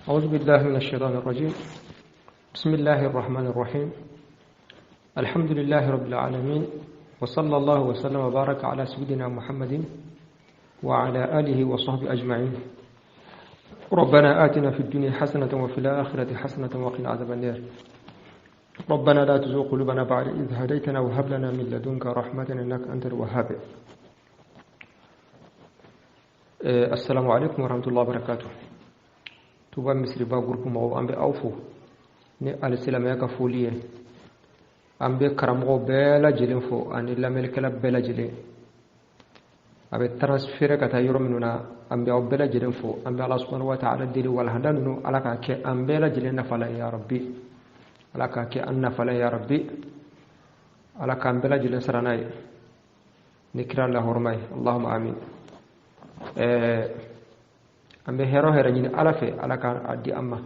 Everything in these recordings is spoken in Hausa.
أعوذ بالله من الشيطان الرجيم. بسم الله الرحمن الرحيم. الحمد لله رب العالمين، وصلى الله وسلم وبارك على سيدنا محمد وعلى آله وصحبه أجمعين. ربنا آتنا في الدنيا حسنة وفي الآخرة حسنة وقنا عذاب النار. ربنا لا تزغ قلوبنا بعد إذ هديتنا وهب لنا من لدنك رحمة إنك أنت الوهاب. السلام عليكم ورحمة الله وبركاته. tuba misri ba groupe mo ambe awfo ni al-islam ya ka foliye ambe karamo bela jelen fo ani lamel kala bela jelen abe transfert kata yoro minuna ambe aw bela jelen fo ambe Allah subhanahu wa ta'ala dili wal hadanu alaka ke ambe la jelen nafala ya rabbi alaka ke anna fala ya rabbi alaka ambe la jelen saranay nikra la hormay allahumma amin. ambe hero nyini alafe alaka addi amma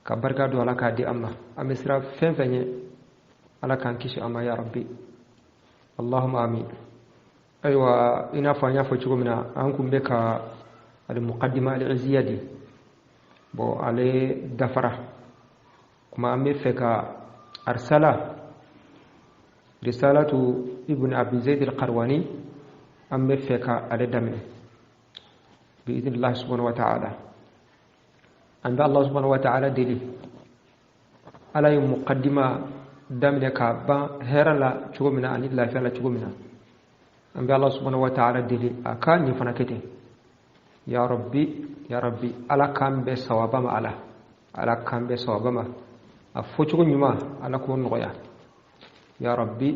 ka barka do alaka addi amma ambe sira fenfenye alaka kishi amma ya rabbi allahumma amin. aywa ina fanya fo chugumina an kumbe ka al muqaddima al iziyadi bo ale dafara kuma ambe feka arsala risalatu ibn abi zaid al qarwani ambe feka ale damine بإذن الله سبحانه وتعالى. عند الله سبحانه وتعالى دليل على يوم مقدمة دمنا كابا هرلا شغمنا عن الله فعلا شغمنا. عند الله سبحانه وتعالى دليل أكان يفنكته يا ربي يا ربي على كم بسوابما على كم بسوابما أفوتشغ نما على كون غيا يا ربي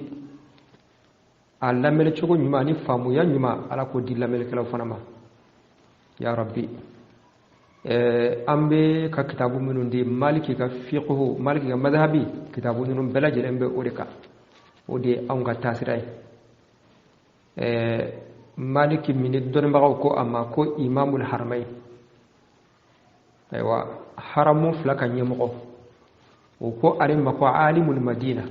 على ملك شغل نما نفهمو يا نما على كود الله ملك لو فنما يا ربي. أمبي ككتاب من دي مالك كفقه مالك كمذهبي كتاب من بلاد أمبي أوريكا ودي أونغا تاسراي مالك من الدون بغاوكو أما كو إمام الحرمين أيوة حرم فلك نيمغو وكو أريم مكو عالم المدينة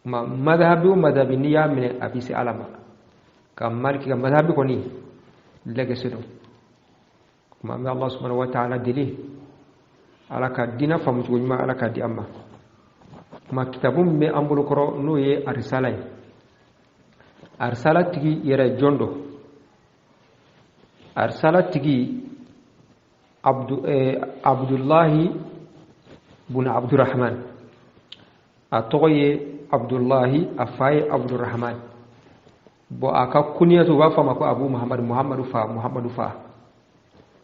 ما مذهبي ومذهبي نيا من أبي سألما كمالك كمذهبي كوني لغسدو ما الله سبحانه وتعالى دلي على كدينا فمجوج ما على كدي أما ما كتابهم مي أمبلو كرو نوي أرسالة أرسالة تيجي يرى جندو أرسالة تيجي عبد الله بن عبد الرحمن أتوي عبد الله أفاي عبد الرحمن bo aka kuniyatu wa fama ko abu muhammadu fa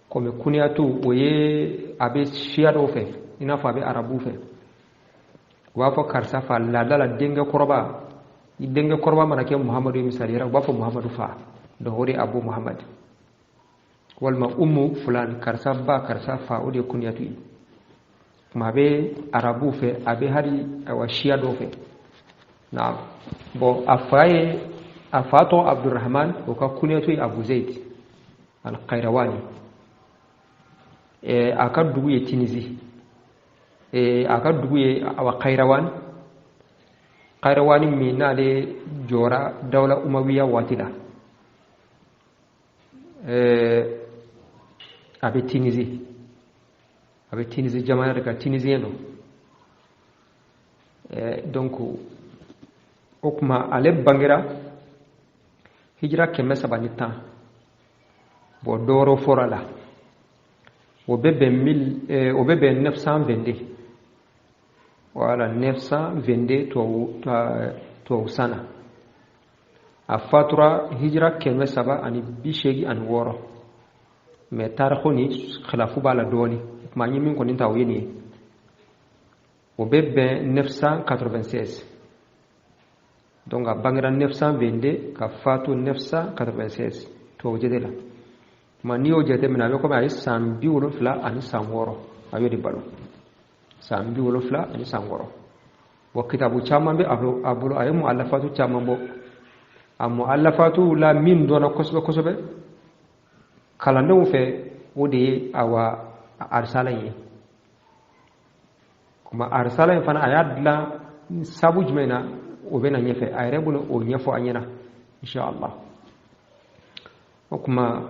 ko me kuniyatu oye abe shiado fe ina fa be arabu fe wa fa karsa fa la dala denga korba mana ke muhammadu misali ra wa fa muhammadu fa do hore abu muhammad wal ma ummu fulan karsa ba karsa fa ode kuniyatu ma be arabu fe abe hari wa shiado fe na bo afaye afato abdurrahman oka kunyatu abu zaid al-qayrawani aka dugu ye tinizi aka dugu ye awa qayrawani mina de jora dawla umawiya watila abe tinizi jamana daga tunisieno donc okuma ale bangira hijra keme sabani tan bo doro forala o bebe 922 wala 922 to sana afatura hijra keme saba ani bishegi an woro me tarikhu ni khilafu bala doni ma nyimin ko ninta wini o bebe 996 donc a bangira 922 ka fatu 996 to jedela mani o jete mina be ko ay sambi wolo fla ani samworo ayo di balo sambi wolo fla ani samworo wa kitabu chamambe abulu ay muallafatu chamambo am muallafatu la min dona kosobe kala ndo fe wodi awa arsalaye kuma arsalaye fana ayadla sabu jmena وبين نيفه ايربل او نيفو انينا ان شاء الله وكما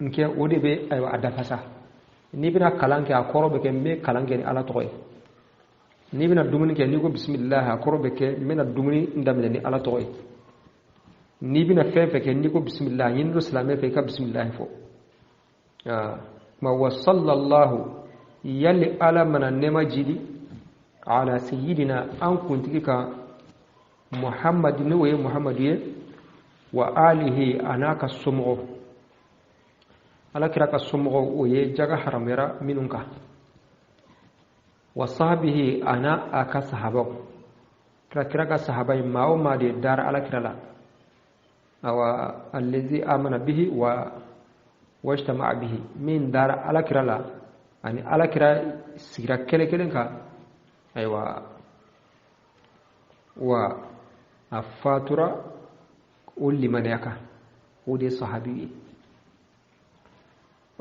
nke o de be aywa a dafasa ni bina kalan ke a koro be ke me kalan ke ni ala togoy ni bina dumuni ke ni ko bismillah a koro be ke me na dumuni ndamle ni ala togoy ni bina fefe ke ni ko bismillah yin do salame fe ka bismillah fo ma wa sallallahu yalli ala mana nema jidi ala sayyidina an kuntiki ka muhammadin wa muhammadiye wa alihi anaka sumu ala kira ka sumu oye jaga haramera minunka wa sahbihi ana aka sahaba kira ka sahaba ma'o ma de dar ala kira la awa allazi amana bihi wa wajtama bihi min dar ala kira la ani ala kira sigira kele kelen ka aywa wa afatura ulli manaka udi sahabi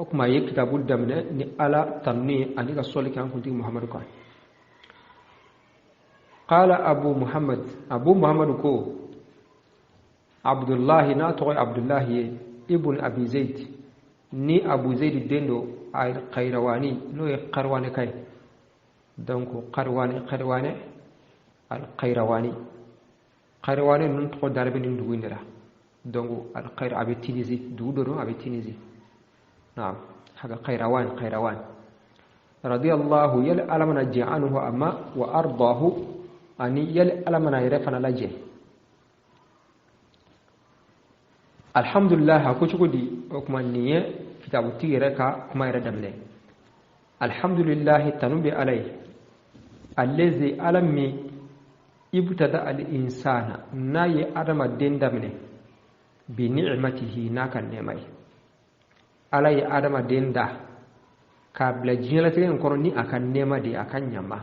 okuma ye kitabul damne ni ala tanni ani ka soli kan kunti muhammad ka qala abu muhammad ko abdullah na to abdullah ibn abi zaid ni abu zaid dendo ay qayrawani no e qarwani kay donc qarwani al qayrawani nun to darbe ni ndugundira donc al qayr abi tinisi dudo abi tinisi نعم حاجة قيروان رضي الله يل ألمنا جعنه أما وأرضاه أني يل ألمنا يرفنا لجه الحمد لله كوشكو دي وكما نية كتاب تيركا كما يردم لي الحمد لله تنبي عليه الذي ألمي ابتدأ الإنسان ناي أدم الدين دمني بنعمته ناكا نعمي ala ye adama den da ka bila jiɲɛlatigɛ in kɔnɔ ni a ka nɛɛma de a ka ɲama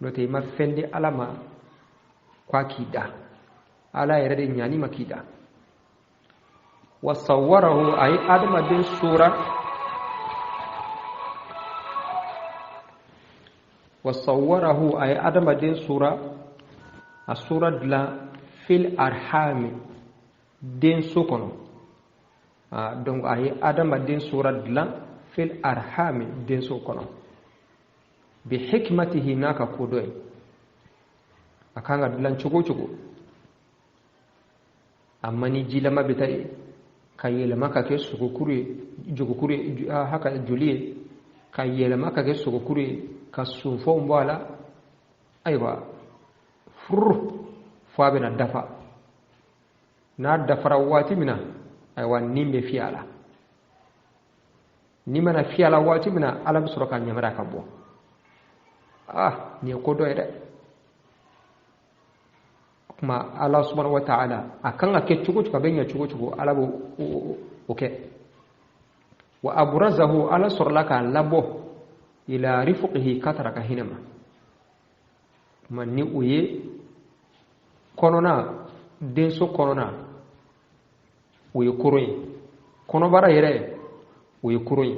n'o tɛ i ma fɛn di ala ma k'a k'i da ala yɛrɛ de ɲani ma k'i da wa sawwarahu a ye adamaden sura a sura dilan fil arhami denso kɔnɔ donc ay adamaden sura dilan fil arhami denso kono bi hikmatihi naka kodoy akanga dilan cogo amma ni jilama bitai kayelama ka ke jogokure haka juliye kayelama ka ke sugukure ka sunfo mbala aywa fur fabena dafa na dafara wati mina aywa nimbe fiala ni mana fiala wati mina alam suraka nyamara ka bo ni ko do ede kuma Allah subhanahu wa ta'ala akan ake cugo benya cugo alabo oke wa abrazahu ala surlaka labo ila rifqihi kataraka hinama man ni uye konona denso konona uye kuroyi kono bara yere uye kuroyi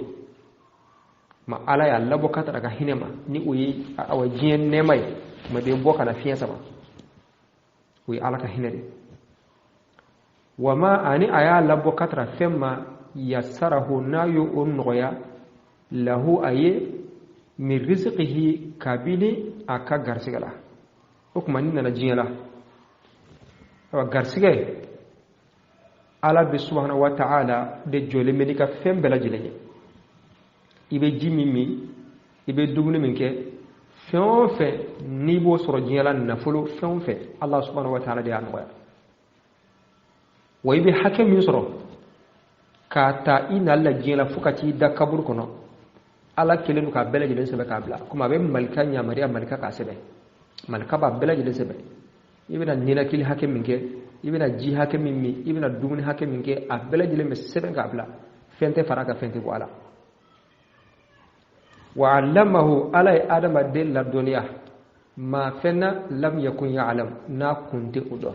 ma ala ya labo kata daga hinema ni uye awa jiyen nemai ma be boka na fiyen sama uye ala ka hinere wama ani aya labo kata femma yassarahu nayu unnoya lahu aye min rizqihi kabili aka garsigala hukuma ni nana jiyala awa garsige ala bi subhanahu wa ta'ala de jole menika fem bela jileye ibe jimimi ibe dugni minke fenfe ni bo soro jiyala nafulu fenfe Allah subhanahu wa ta'ala de anoya wa ibe hakem min soro kata ina alla jiyala fukati da kabur kono ala kelenu ka bela jilen sebe kabla kuma be malika nya mariya malika ka sebe malika ba bela jilen sebe ibe na nina kili hakem minke ibina ji hakem mimmi ibina dugni hakem minke a bela jilen be sebe kabla fente faraka fente ko ala wa allamahu ala adama de la dunya ma fenna lam yakun ya'lam na kunte udo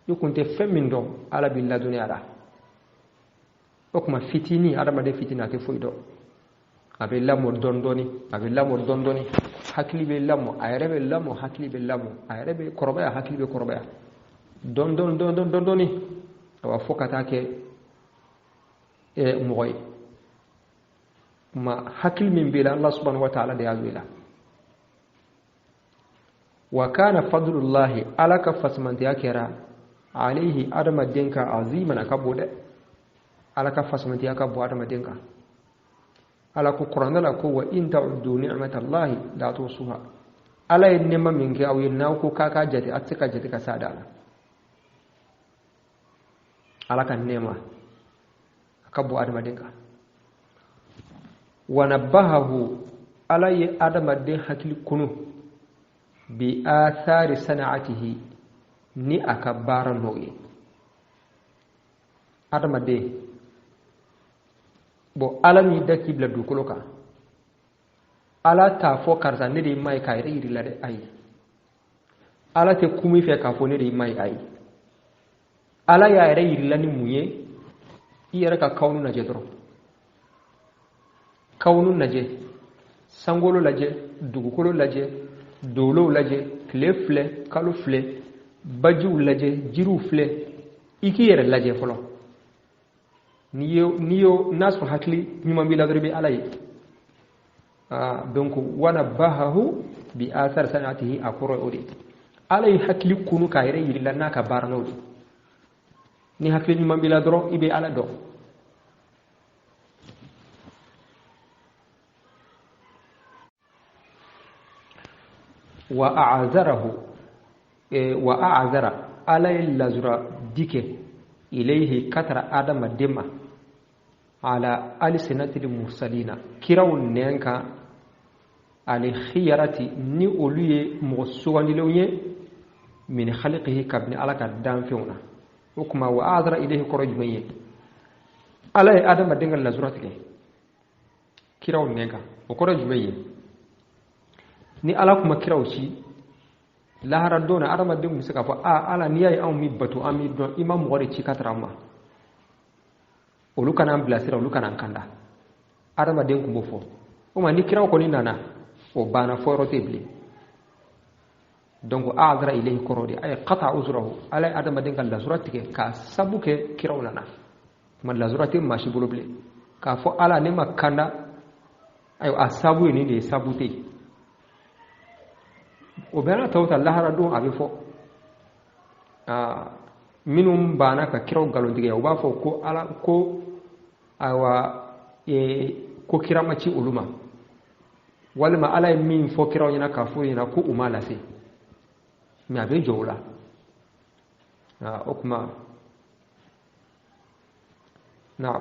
yukunte femindo ala bil la dunya ala okuma fitini adama de fitina te foido abe lamo dondoni hakili be lamo ayrebe lamo hakili be lamo ayrebe korobaya hakili be korobaya dondoni awa fokata ke mogoy ma hakil min bila Allah subhanahu wa ta'ala da yazila wa kana fadlullahi alaka fasmanti yakira alaihi adama dinka aziman akabode alaka fasmanti akabo adama dinka ala ko qur'anala ko wa in ta'uddu ni'matallahi la tusuha ala yinma minki aw yinna ko kaka jati atsika jati ka sadala alaka nema akabo adama dinka wa nabahahu ala yi adama din hakil kunu bi athari sana'atihi ni akabara noye adama de bo alami da kibla dukoloka ala ta fo karza ne de mai kai ri la de ai ala te kumi fe ka fo ne de mai ai ala ya ri la ni muye iyara ka kaunu na je doro kaunu na je sangolo laje dugukolo laje dolo laje klefle kalufle baju laje jiru fle iki yere laje folo niyo nasu hakli nyuma bi ladri bi alay donc wana bahahu bi athar sanatihi akoro odi alay hakli kunu kayre yilla naka barnodi ni hakli nyuma bi ladro ibe ala do wa a'azara alay lazura dike ilayhi katara adama dema ala alsinatil mursalina kirawun nenka ali khiyarati ni oluye musuwanilonye min khaliqihi kabni alaka danfiuna hukma wa a'azara ilayhi korojmaye alay adama dengal lazura tike kirawun nenka o korojmaye ni ala kuma kirawci lahara dona adama dingu suka fa ala ni yayi an mi batu an mi don imam wari ci katrama oluka nan blasira oluka nan kanda adama dingu mo fo o ma ni kiraw ko ni nana o bana fo rotebli donc a'dara ilayhi korodi ay qata uzrahu ala adama dingal la suratike ka sabuke kiraw nana man la surati mashi buluble ka fo ala ne makanda ay asabu ni ne sabute o bena tawta lahara don abi fo minum bana ka kiraw galondige o ba fo ko ala ko awa ko kirama ci uluma walma ala min fo kiraw yana ka fo yana ko umala se mi abe jowla okuma na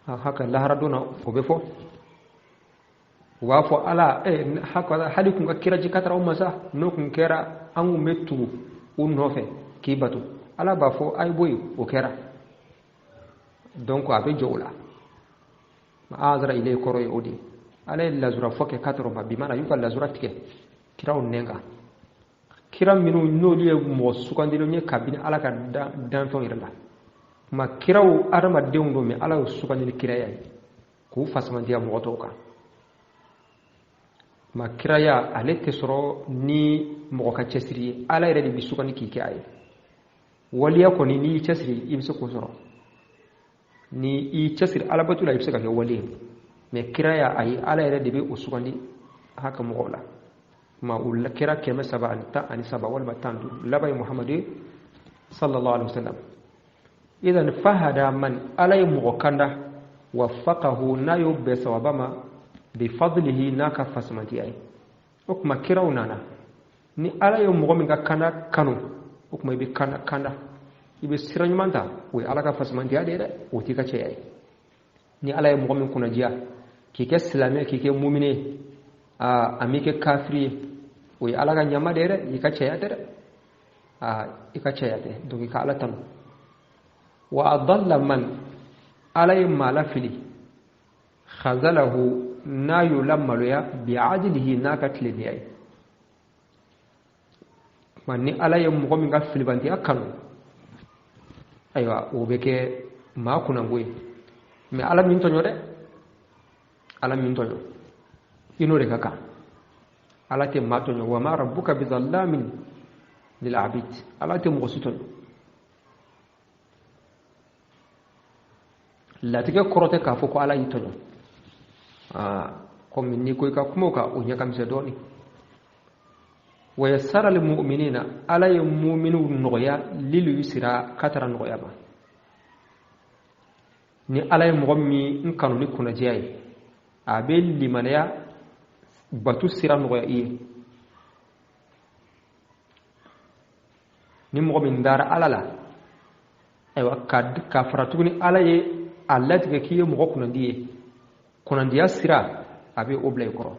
haka lahara dona o be fo wa fo ala haka halikum ka kiraji katara umma sa no kun kera an metu unnofe kibatu ala ba fo ay boy o kera donc abe jowla ma azra ile koro yodi ala la zura foke kataro ma bimana yuka la zura tike kiraw nenga kiram minu noliye mo sukandilo nye kabini ala ka dan fon irla ma kiraw arama dewndo mi ala sukandilo kiraya ku fasmandiya mo toka ma kiraya ale tesoro ni mo ka chesri ala ire bi sukandi kike ay waliya ko ni chesri ibso ko soro ni i chesri ala batula ibso ka wali me kiraya ay ala ire de be usukandi haka mo wala ma ulla kira kema saba anta ani saba wal batandu labay muhammad sallallahu alaihi wasallam idan fahada man alay muqkanda waffaqahu nayu bi sawabama bi fadlihi naka fasmanti ay okuma kirawnana ni alay muqmin ga kanda kanu okuma bi kanda ibe siranyumanta we alaka fasmanti ade de oti ka ce ay ni alay muqmin kuna jiya kike islamé kike mu'mine amike kafiri we alaga nyama dere ikache yate ikache yate donc ka ala tan wa adalla man alay malafili khazalahu na yulamalu ya bi'adlihi nakatlini ay manni alay mo mi ga filibanti akanu aywa o beke ma kuna ngoy mais ala min tonyo de ala min tonyo ino de kaka alate matonyo wa ma rabbuka bizallamin lil abid alate mughsiton latige korote ka fo ko ala yitono comme ni koy ka kumo ka o nyakam se doni wa yassara lil mu'minina ala mu'minu noya lil yusra katara noya ba ni ala mu'mmi in kanu ni kuna jey abe limanaya batu sira noya yi ni mu'min dara alala aywa kad ka faratuni ala ye allati ke kiye mo kuna ndiya sira abe oblay koro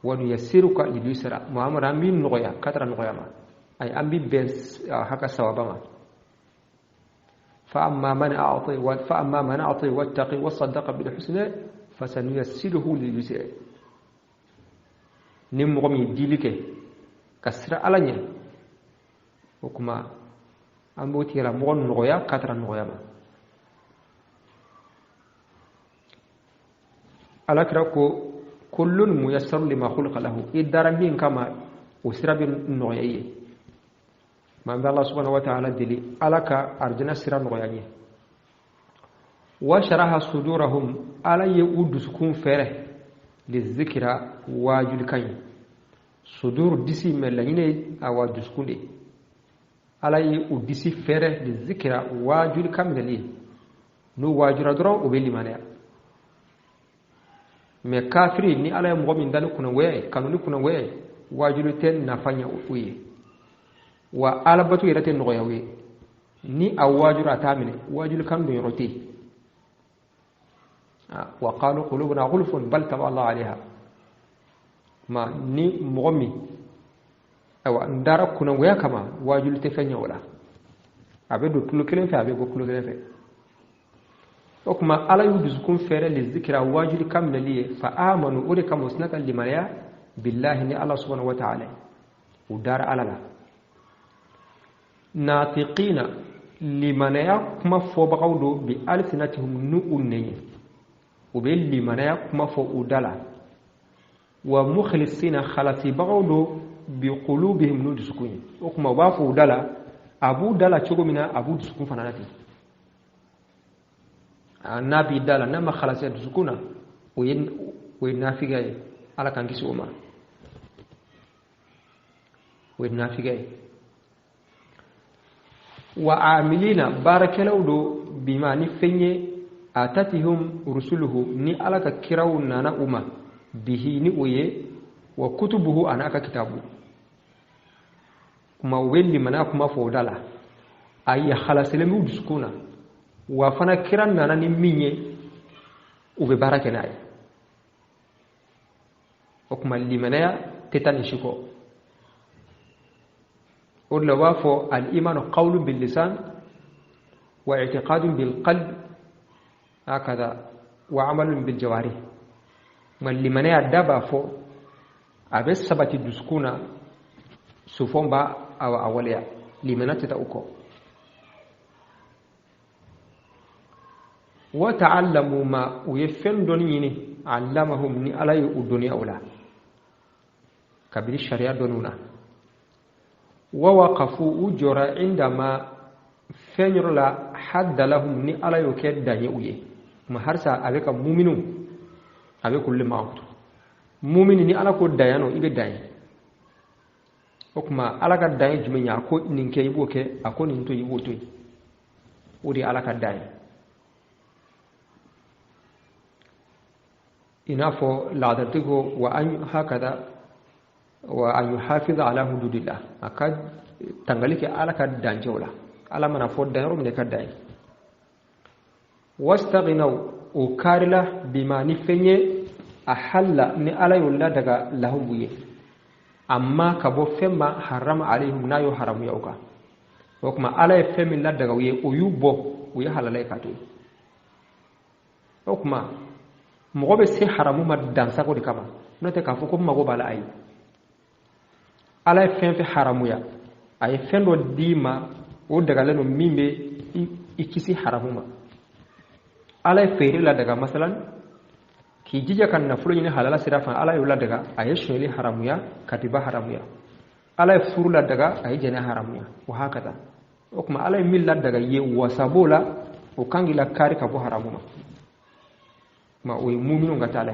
wanu yassiruka lil yusra muhammad amin noya katara noya ma ay ambi ben haka sawabama fa amma man a'ti wattaqi wa saddaqa bil husna fasanuyassiruhu lil yusra nim mo mi dilike kasra alanya hukuma ambo tira mo noya katara noya ma alakra ko kullun muyassar lima khulqa lahu idara min kama usra bin noyaye man Allah subhanahu wa ta'ala dili alaka arjana sira noyaye wa sharaha sudurahum ala yuduskum fere lizikra wajul kay sudur disi melayne awaduskunde ala yudisi fere lizikra wajul kamdali no wajura dron obeli manaya me kafiri ni ala mo min dal kuna we kanuni kuna we wajuluten na fanya uye wa alabatu irate no yawe ni awajura tamine wajul kan do yorote wa qalu qulubuna ghulfun bal taba Allah alaiha ma ni momi awa ndara kuna we kama wajul te fanya wala abe do tulu kelen fe abe go kulu kelen fe okuma ala yuduzukun fere li zikra wajuli kamnaliye fa amanu uri kam usnaka limaya billahi ni Allah subhanahu wa ta'ala udara alala natiqina limanaya kuma fo baqawdo bi alsinatihum nu'unni ubil limanaya kuma fo udala wa mukhlisina khalati baqawdo bi qulubihim nudusukun okuma ba fo udala abu dala chogomina abu dusukun fananati nabi dala nama khalasa dusukuna we nafigay ala kan gisu umar we nafigay wa amilina barakalawdo bima ni fenye atatihum rusuluhu ni ala ka kirawu nana umma bihi ni oye wa kutubuhu anaka kitabu kuma welli mana kuma fodala ay khalasele dusukuna wa fana kiran nana ni minye ube barake naay okuma limanaya tetani shiko wala wafo al iman qawlun bil lisan wa i'tiqadun bil qalb hakada wa amalun bil jawarih mal limanaya daba fo abe sabati duskuna sufomba aw awaliya limanata ta uko وتعلموا ما ويفن دونيني علمهم ني على الدنيا اولا كبير الشريعه دونونا ووقفوا اجر عندما فنر لا حد لهم ني على يكد دانيويه ما هرسا avec mu'minu avec كل ما mu'min ni ala ko dayano ibe day okuma ala ka day jumenya ko ninke iboke akoni nto iboto odi ala ka day inafo la'adatigo wa an hakada wa an yuhafiz ala hududillah akad tangalike ala ka danjola ala mana fo dayro ne ka day wastaghinaw ukarila bima ni fenye ahalla ni ala yulla daga lahum buye amma ka bo femma harama alaihim nayo haramu yauka ko kuma ala femmi la daga wiye uyubo wiye halalay ka to ko kuma mo be se haramu ma dansa ko de kama note ka fo ko mago bala ay ala fen fe haramu ya ay fen do dima o daga leno mimbe ikisi haramu ma ala feere la daga masalan ki jija kan na fulo ni halala sirafan ala yula daga ay sheli haramu ya katiba haramu ya ala furu la daga ay jena haramu ya wa hakata okuma ala milla daga ye wasabola o kangila kari ka bo haramuma ma o mu'minu ngata ala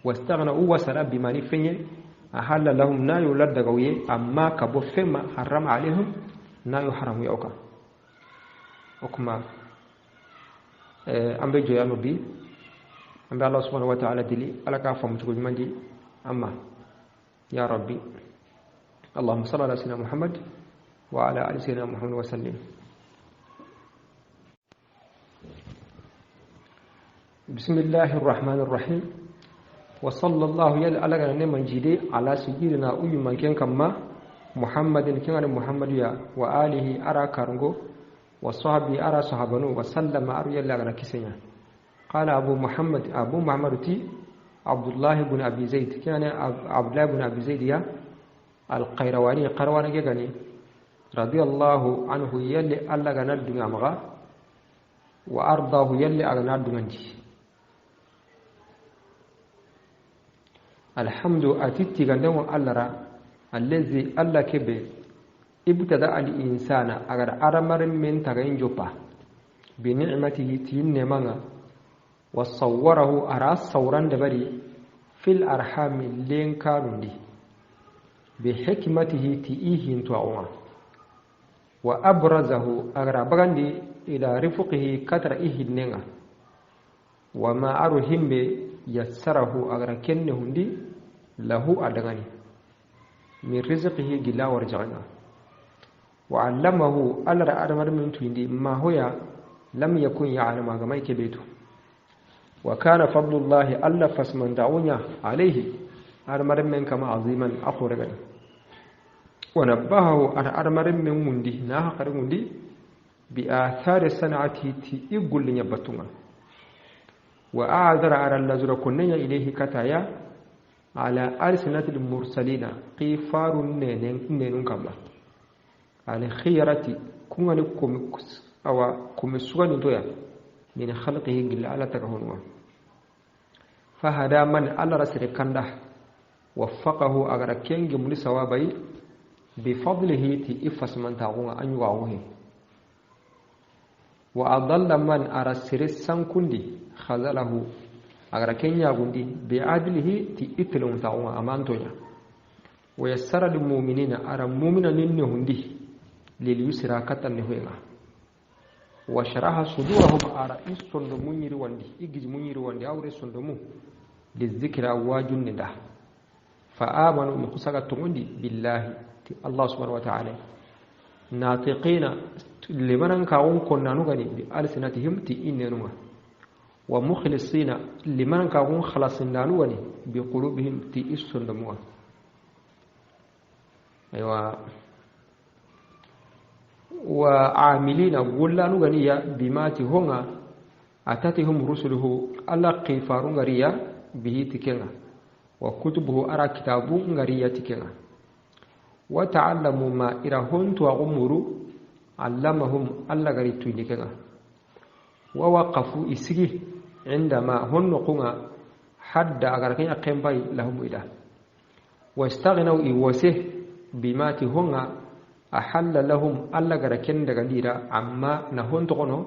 wastaghna u wasala bimani fenye ahalla lahum na yulad daga ye amma ka bo fema haram alaihim na yu haramu yauka okuma ambe joyano bi ambe Allah subhanahu wa ta'ala dili ala ka famu ci mandi amma ya rabbi اللهم صل على سيدنا محمد وعلى آل سيدنا محمد وسلم. بسم الله الرحمن الرحيم وصلى الله على من جدي على سيدنا من كان كما محمد كان محمد يا وآله أرى كارنغو وصحبه أرى صحابنو وسلم أرى يلا كسينا. قال أبو محمد تي عبد الله بن أبي زيد كان عبد الله بن أبي زيد يا القيرواني قرواني جاني رضي الله عنه يلي الله غنا الدنيا مغا وأرضاه يلي أغنى الدنيا الحمد أتيتي غنم الله الذي الله كبه ابتدأ الإنسان أغر أرمر من تغين جوبا بنعمته تين نمانا وصوره أرى صورا دبري في الأرحام لين كارون دي بحكمته تئيه توعوا وأبرزه أغرابغاندي إلى رفقه كتر إيه النغا وما أرهم يسره أغركنهم دي له أدغاني من رزقه جلا ورجعنا وعلمه ألر أرمر من تويندي ما هو لم يكن يعلم أغميك بيته وكان فضل الله ألا فاسمن دعونا عليه أرمر من كما عظيما أخرجني ونبهه أن أرمر من مندي ناهقر مندي بآثار صنعته تيقل لنبتنا وأعذر على اللزر كنيا إليه كتايا على ألسنة المرسلين قفار نينون كما على خيرة كنغنكم أو كمسوغن دويا من خلقه قل على تكهنوا فهذا من على رسل كنده وفقه أغركين جمل سوابي بفضله تئفس من تغوى أن يوعوه وأضل من أرسل السنكندي خذله أغركين يغندي بعدله تئتل من تغوى أمانتونا ويسر المؤمنين أرى مؤمنا ننهندي لليسرى كتنهونا وشرح صدورهم أرى إسند منير واندي إجز منير واندي أوري صندمو للذكر واجن ده فآمنوا مقصقة تغندي بالله الله سبحانه وتعالى ناطقين لمن كاون كنا نغني بألسنتهم تئننوا ومخلصين لمن كاون خلصنا نغني بقلوبهم تئسندموا أيوة وعاملين قلنا نغني بما تهونا أتتهم رسله ألا قفار غريا به تكنا وكتبه أرى كتاب غريا تكنا وتعلموا ما إرهن وأمروا علمهم ألا غريتو نكنا ووقفوا إسري عندما هن قنا حد أغرقين أقيم باي لهم إله واستغنوا إيوسه بما تهن أحل لهم ألا غرقين دغنديرا عما نهن تغنو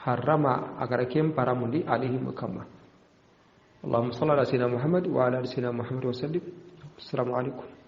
حرم أغرقين برامندي عليهم كما اللهم صل على سيدنا محمد وعلى آل سيدنا محمد وسلم. السلام عليكم.